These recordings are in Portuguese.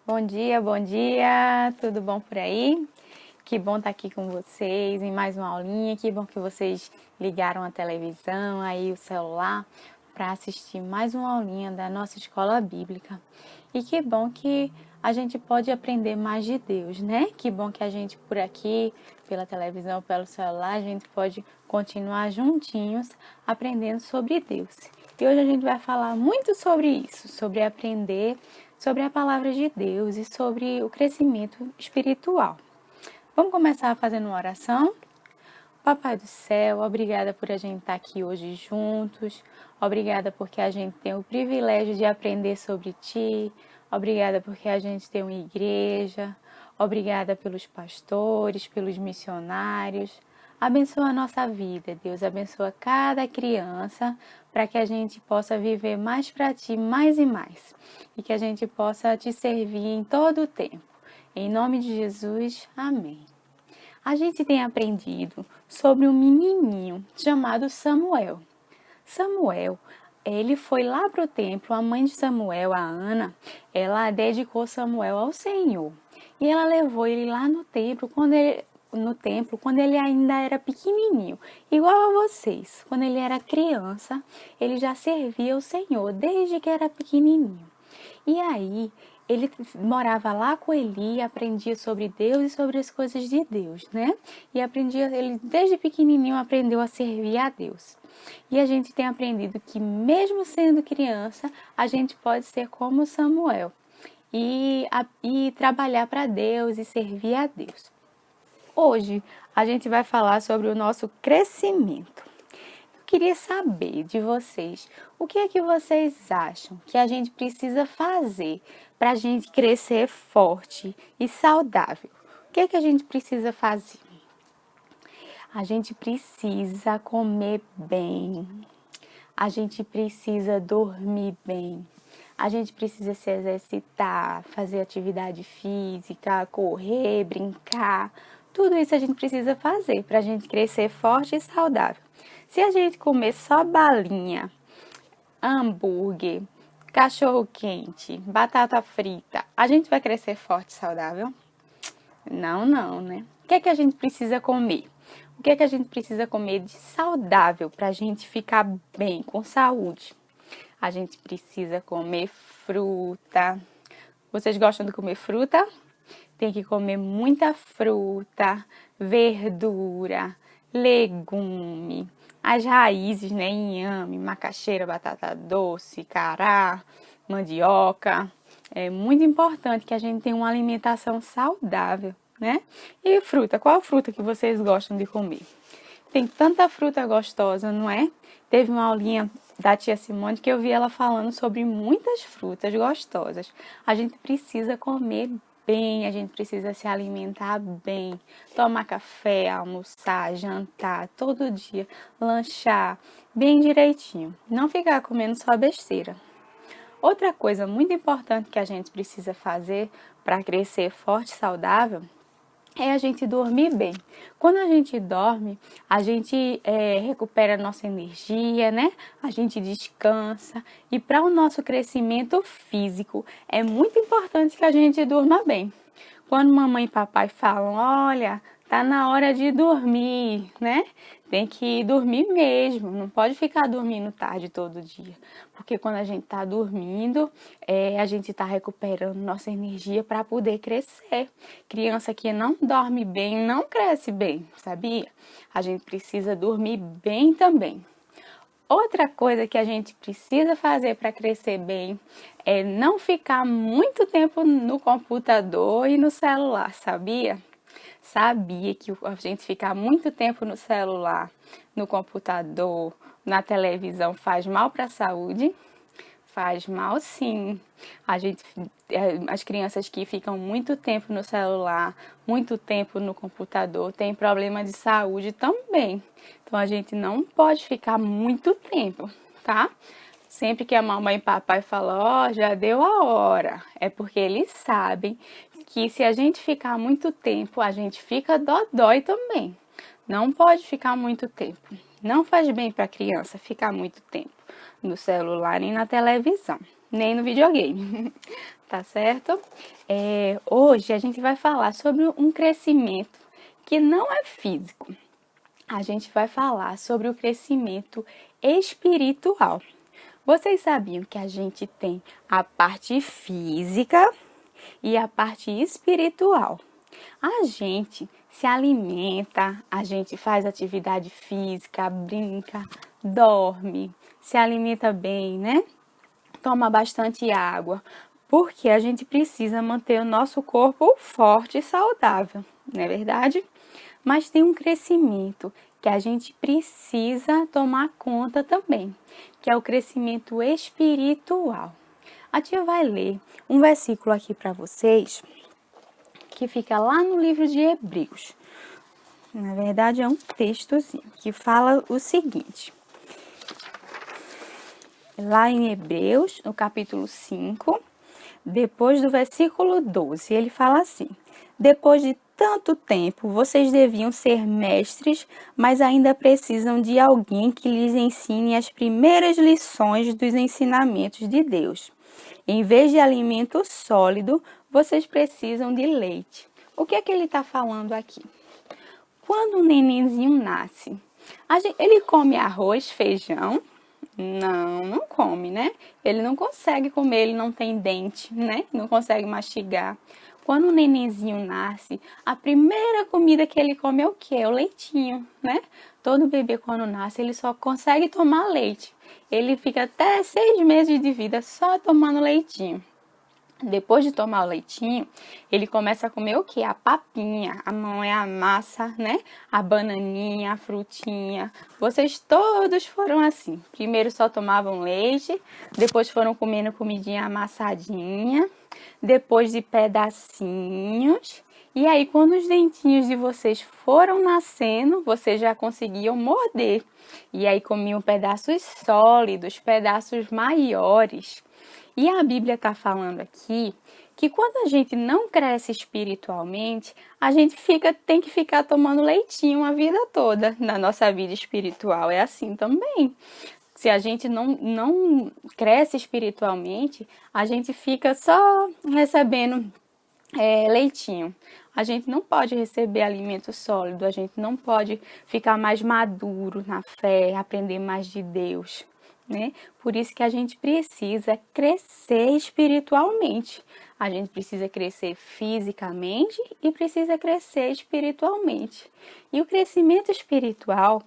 Bom dia, tudo bom por aí? Que bom estar aqui com vocês em mais uma aulinha, que bom que vocês ligaram a televisão, aí o celular, para assistir mais uma aulinha da nossa escola bíblica. E que bom que a gente pode aprender mais de Deus, né? Que bom que a gente por aqui, pela televisão, pelo celular, a gente pode continuar juntinhos aprendendo sobre Deus. E hoje a gente vai falar muito sobre isso, sobre aprender sobre a palavra de Deus e sobre o crescimento espiritual. Vamos começar fazendo uma oração? Papai do céu, obrigada por a gente estar aqui hoje juntos. Obrigada porque a gente tem o privilégio de aprender sobre Ti. Obrigada porque a gente tem uma igreja. Obrigada pelos pastores, pelos missionários. Abençoa a nossa vida, Deus. Abençoa cada criança para que a gente possa viver mais para Ti, mais e mais. E que a gente possa Te servir em todo o tempo. Em nome de Jesus, amém. A gente tem aprendido sobre um menininho chamado Samuel. Samuel, ele foi lá para o templo, a mãe de Samuel, a Ana, ela dedicou Samuel ao Senhor. E ela levou ele lá no templo, quando ele ainda era pequenininho, igual a vocês. Quando ele era criança, ele já servia ao Senhor, desde que era pequenininho. E aí, ele morava lá com Eli, aprendia sobre Deus e sobre as coisas de Deus, né? E ele desde pequenininho aprendeu a servir a Deus. E a gente tem aprendido que mesmo sendo criança, a gente pode ser como Samuel e trabalhar para Deus e servir a Deus. Hoje a gente vai falar sobre o nosso crescimento. Queria saber de vocês, o que é que vocês acham que a gente precisa fazer para a gente crescer forte e saudável? O que é que a gente precisa fazer? A gente precisa comer bem, a gente precisa dormir bem, a gente precisa se exercitar, fazer atividade física, correr, brincar. Tudo isso a gente precisa fazer para a gente crescer forte e saudável. Se a gente comer só balinha, hambúrguer, cachorro quente, batata frita, a gente vai crescer forte e saudável? Não, né? O que é que a gente precisa comer? O que é que a gente precisa comer de saudável para a gente ficar bem, com saúde? A gente precisa comer fruta. Vocês gostam de comer fruta? Tem que comer muita fruta, verdura, legume, as raízes, né? Inhame, macaxeira, batata doce, cará, mandioca. É muito importante que a gente tenha uma alimentação saudável, né? E fruta, qual fruta que vocês gostam de comer? Tem tanta fruta gostosa, não é? Teve uma aulinha da tia Simone que eu vi ela falando sobre muitas frutas gostosas. A gente precisa comer bem, a gente precisa se alimentar bem, tomar café, almoçar, jantar todo dia, lanchar bem direitinho, não ficar comendo só besteira. Outra coisa muito importante que a gente precisa fazer para crescer forte e saudável é a gente dormir bem. Quando a gente dorme, a gente recupera nossa energia, né? A gente descansa. E para o nosso crescimento físico, é muito importante que a gente durma bem. Quando mamãe e papai falam, olha, tá na hora de dormir, né? Tem que dormir mesmo, não pode ficar dormindo tarde todo dia. Porque quando a gente tá dormindo, a gente tá recuperando nossa energia para poder crescer. Criança que não dorme bem, não cresce bem, sabia? A gente precisa dormir bem também. Outra coisa que a gente precisa fazer para crescer bem é não ficar muito tempo no computador e no celular, sabia? Sabia que a gente ficar muito tempo no celular, no computador, na televisão faz mal para a saúde? Faz mal, sim. As crianças que ficam muito tempo no celular, muito tempo no computador, têm problema de saúde também. Então a gente não pode ficar muito tempo, tá? Sempre que a mamãe e papai falam, ó, já deu a hora, é porque eles sabem que se a gente ficar muito tempo, a gente fica dodói também. Não pode ficar muito tempo, Não faz bem para a criança ficar muito tempo no celular, nem na televisão, nem no videogame, tá certo? Hoje a gente vai falar sobre um crescimento que não é físico. A gente vai falar sobre o crescimento espiritual. Vocês sabiam que a gente tem a parte física e a parte espiritual? A gente se alimenta, a gente faz atividade física, brinca, dorme, se alimenta bem, né? Toma bastante água, porque a gente precisa manter o nosso corpo forte e saudável, não é verdade? Mas tem um crescimento que a gente precisa tomar conta também, que é o crescimento espiritual. A tia vai ler um versículo aqui para vocês, que fica lá no livro de Hebreus. Na verdade, é um textozinho que fala o seguinte. Lá em Hebreus, no capítulo 5, depois do versículo 12, ele fala assim: depois de tanto tempo, vocês deviam ser mestres, mas ainda precisam de alguém que lhes ensine as primeiras lições dos ensinamentos de Deus. Em vez de alimento sólido, vocês precisam de leite. O que é que ele está falando aqui? Quando o nenenzinho nasce, ele come arroz, feijão? Não come, né? Ele não consegue comer, ele não tem dente, né? Não consegue mastigar. Quando o nenenzinho nasce, a primeira comida que ele come é o quê? É o leitinho, né? Todo bebê quando nasce, ele só consegue tomar leite. Ele fica até 6 meses de vida só tomando leitinho. Depois de tomar o leitinho, ele começa a comer o que? A papinha, a massa, né? A bananinha, a frutinha. Vocês todos foram assim. Primeiro só tomavam leite, depois foram comendo comidinha amassadinha, depois de pedacinhos. E aí, quando os dentinhos de vocês foram nascendo, vocês já conseguiam morder. E aí comiam pedaços sólidos, pedaços maiores. E a Bíblia está falando aqui que quando a gente não cresce espiritualmente, a gente tem que ficar tomando leitinho a vida toda. Na nossa vida espiritual é assim também. Se a gente não cresce espiritualmente, a gente fica só recebendo leitinho. A gente não pode receber alimento sólido, a gente não pode ficar mais maduro na fé, aprender mais de Deus. Né? Por isso que a gente precisa crescer espiritualmente. A gente precisa crescer fisicamente e precisa crescer espiritualmente. E o crescimento espiritual,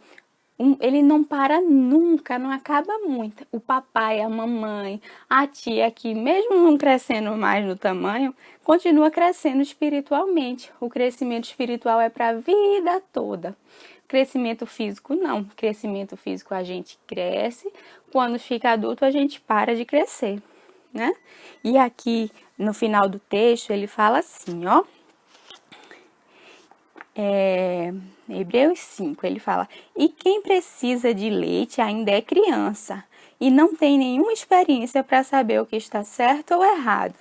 ele não para nunca, não acaba muito. O papai, a mamãe, a tia que mesmo não crescendo mais no tamanho, continua crescendo espiritualmente. O crescimento espiritual é para a vida toda. Crescimento físico não. Crescimento físico a gente cresce, quando fica adulto a gente para de crescer, né? E aqui no final do texto ele fala assim, ó. Hebreus 5, ele fala: e quem precisa de leite ainda é criança e não tem nenhuma experiência para saber o que está certo ou errado.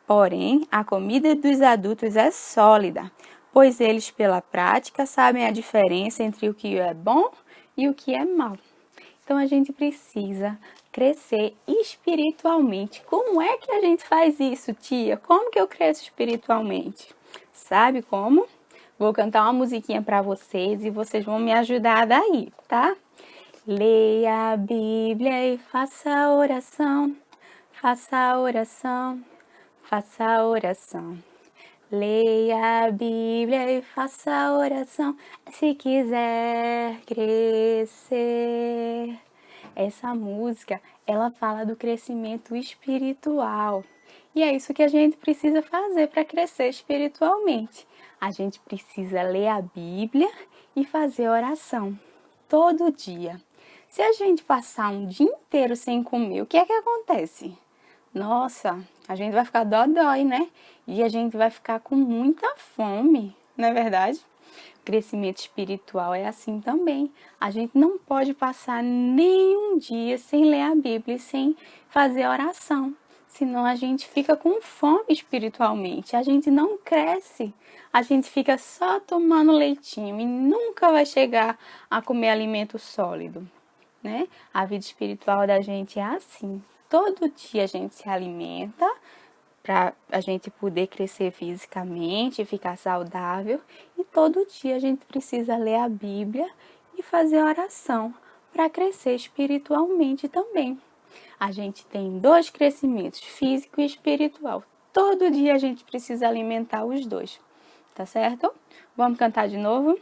Porém, a comida dos adultos é sólida, pois eles, pela prática, sabem a diferença entre o que é bom e o que é mal. Então, a gente precisa crescer espiritualmente. Como é que a gente faz isso, tia? Como que eu cresço espiritualmente? Sabe como? Vou cantar uma musiquinha para vocês e vocês vão me ajudar daí, tá? Leia a Bíblia e faça a oração. Faça a oração. Faça a oração. Leia a Bíblia e faça a oração se quiser crescer. Essa música, ela fala do crescimento espiritual. E é isso que a gente precisa fazer para crescer espiritualmente. A gente precisa ler a Bíblia e fazer oração todo dia. Se a gente passar um dia inteiro sem comer, o que é que acontece? Nossa, a gente vai ficar dodói, né? E a gente vai ficar com muita fome, não é verdade? O crescimento espiritual é assim também. A gente não pode passar nenhum dia sem ler a Bíblia, sem fazer oração. senão a gente fica com fome espiritualmente, a gente não cresce, a gente fica só tomando leitinho e nunca vai chegar a comer alimento sólido, né? A vida espiritual da gente é assim, todo dia a gente se alimenta para a gente poder crescer fisicamente, ficar saudável, e todo dia a gente precisa ler a Bíblia e fazer oração para crescer espiritualmente também. A gente tem dois crescimentos, físico e espiritual. Todo dia a gente precisa alimentar os dois, tá certo? Vamos cantar de novo?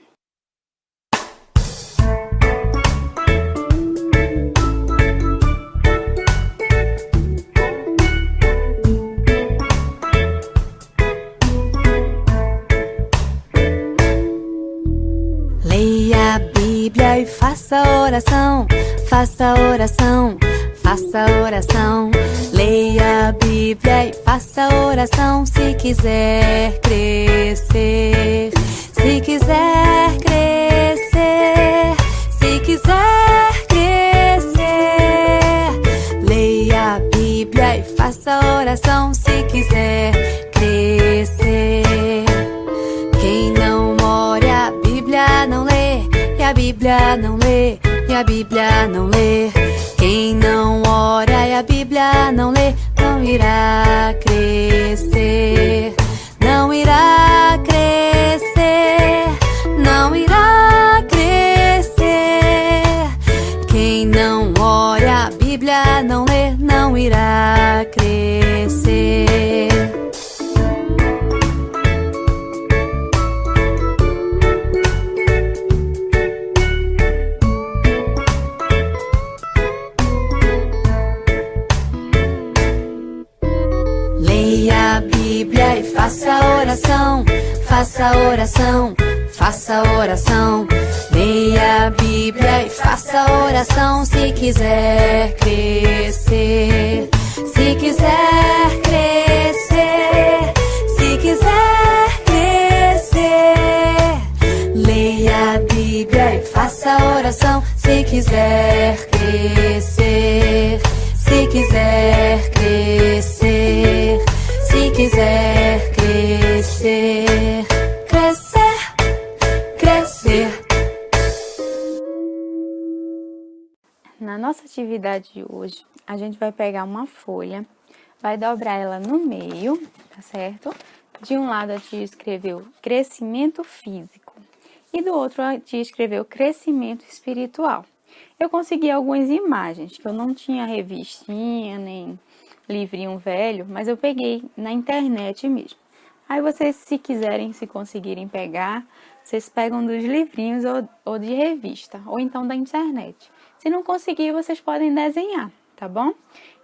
Leia a Bíblia e faça oração, faça oração, faça oração. Leia a Bíblia e faça oração se quiser crescer, se quiser crescer, se quiser crescer. Leia a Bíblia e faça oração se quiser crescer. Quem não ora a Bíblia não lê, e a Bíblia não lê, e a Bíblia não lê. Quem não ora e a Bíblia não lê, não irá crescer, não irá crescer, não irá crescer. Quem não ora a Bíblia não lê, não irá crescer. Leia a Bíblia e faça oração, faça oração, faça oração. Leia a Bíblia e faça oração se quiser crescer, se quiser crescer, se quiser crescer. Leia a Bíblia e faça oração se quiser crescer, se quiser crescer, se quiser crescer, crescer, crescer. Na nossa atividade de hoje, a gente vai pegar uma folha, vai dobrar ela no meio, tá certo? De um lado a tia escreveu crescimento físico e do outro a tia escreveu crescimento espiritual. Eu consegui algumas imagens, que eu não tinha revistinha, nem livrinho velho, mas eu peguei na internet mesmo. Aí vocês, se quiserem, se conseguirem pegar, vocês pegam dos livrinhos ou de revista, ou então da internet. Se não conseguir, vocês podem desenhar, tá bom?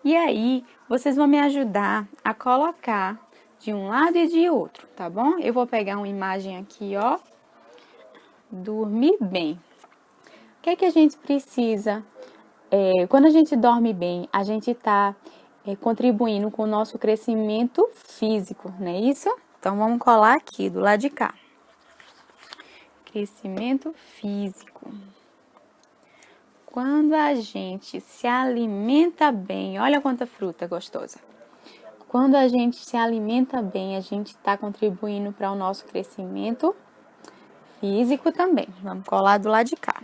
E aí, vocês vão me ajudar a colocar de um lado e de outro, tá bom? Eu vou pegar uma imagem aqui, ó. Dormir bem. O que é que a gente precisa? Quando a gente dorme bem, a gente está contribuindo com o nosso crescimento físico, não é isso? Então, vamos colar aqui do lado de cá. Crescimento físico. Quando a gente se alimenta bem, olha quanta fruta gostosa. Quando a gente se alimenta bem, a gente está contribuindo para o nosso crescimento físico também. Vamos colar do lado de cá.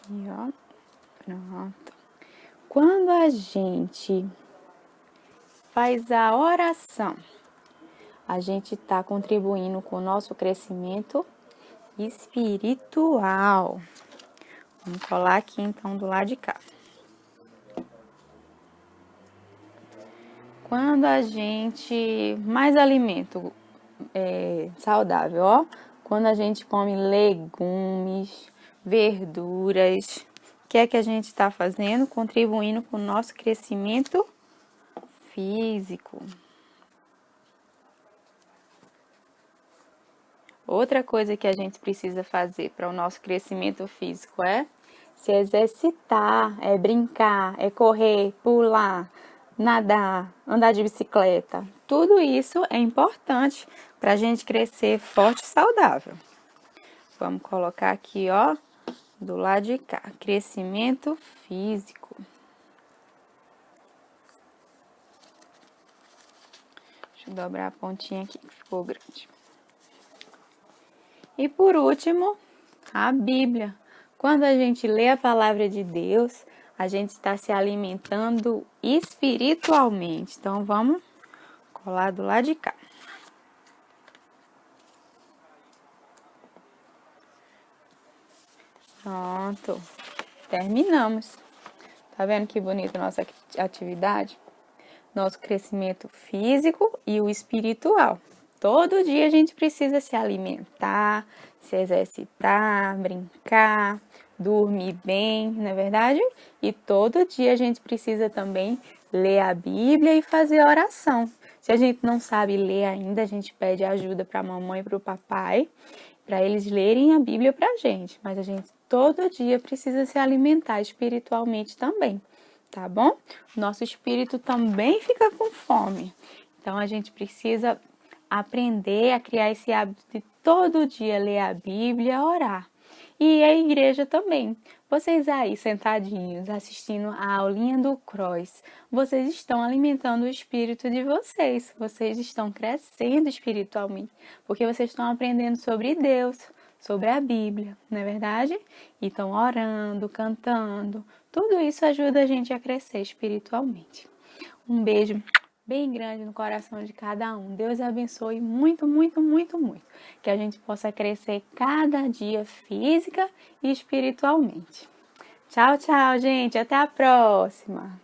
Aqui, ó. Pronto. Quando a gente faz a oração, a gente está contribuindo com o nosso crescimento espiritual. Vamos colar aqui, então, do lado de cá. Quando a gente... Mais alimento saudável, ó. Quando a gente come legumes, verduras, o que é que a gente está fazendo? Contribuindo com o nosso crescimento físico. Outra coisa que a gente precisa fazer para o nosso crescimento físico é se exercitar, é brincar, é correr, pular, nadar, andar de bicicleta. Tudo isso é importante para a gente crescer forte e saudável. Vamos colocar aqui, ó, do lado de cá. Crescimento físico. Deixa eu dobrar a pontinha aqui, que ficou grande. E por último, a Bíblia. Quando a gente lê a palavra de Deus, a gente está se alimentando espiritualmente. Então, vamos colar do lado de cá. Pronto, terminamos. Tá vendo que bonita a nossa atividade? Nosso crescimento físico e o espiritual. Todo dia a gente precisa se alimentar, se exercitar, brincar, dormir bem, não é verdade? E todo dia a gente precisa também ler a Bíblia e fazer oração. Se a gente não sabe ler ainda, a gente pede ajuda para a mamãe e para o papai, para eles lerem a Bíblia para a gente. Mas a gente todo dia precisa se alimentar espiritualmente também, tá bom? Nosso espírito também fica com fome. Então, a gente precisa aprender a criar esse hábito de todo dia ler a Bíblia, orar. E a igreja também. Vocês aí sentadinhos assistindo a aulinha do Cross, vocês estão alimentando o espírito de vocês. Vocês estão crescendo espiritualmente, porque vocês estão aprendendo sobre Deus, sobre a Bíblia, não é verdade? E estão orando, cantando. Tudo isso ajuda a gente a crescer espiritualmente. Um beijo bem grande no coração de cada um. Deus abençoe muito, muito, muito, muito. Que a gente possa crescer cada dia física e espiritualmente. Tchau, tchau, gente. Até a próxima.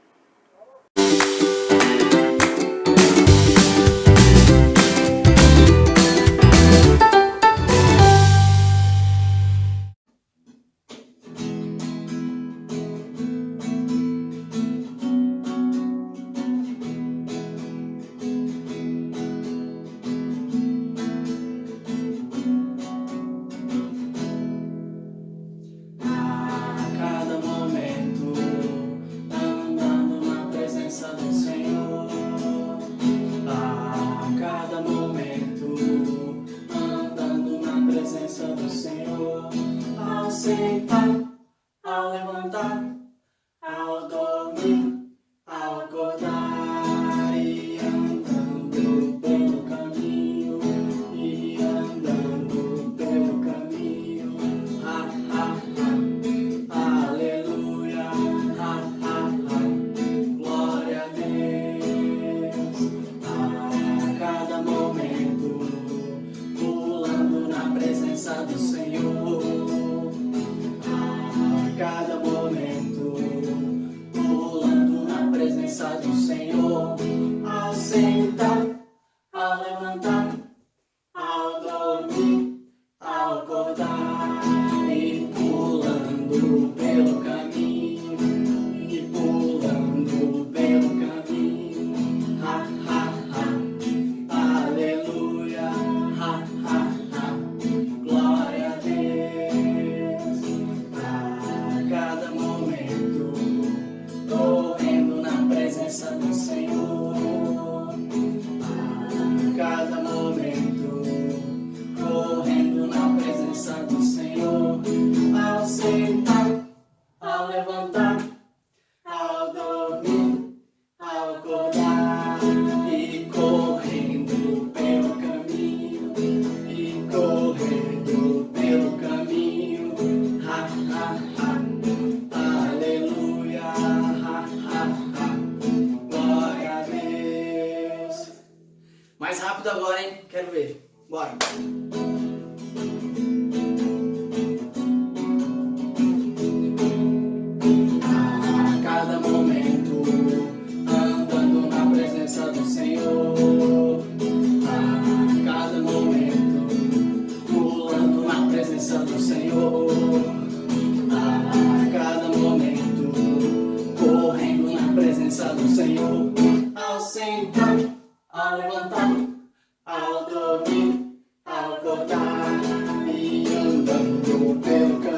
Sentar, ao levantar, ao dormir, ao acordar e andando pelo caminho, ha, ha, ha, aleluia, ha, ha, ha, glória a Deus, a cada momento, pulando na presença do Senhor. Cada momento, pulando na presença do Senhor, ao sentar, ao levantar, ao dormir, ao acordar, e pulando pelo caminho, ha, ha, ha, aleluia, ha, ha, ha, glória a Deus. Cada momento, correndo na presença do Senhor. A cada momento, correndo na presença do Senhor. Ao sentar, ao levantar, ao dormir, ao acordar, e correndo pelo caminho, ha, ha, ha, aleluia, ha, ha, ha, glória a Deus. Mais rápido agora, hein? Quero ver. Bora. A cada momento, andando na presença do Senhor. A cada momento, pulando na presença do Senhor. A cada momento, correndo na presença do Senhor. Ao sentar, ao levantar, ao dormir, ao acordar, e andando pelo caminho.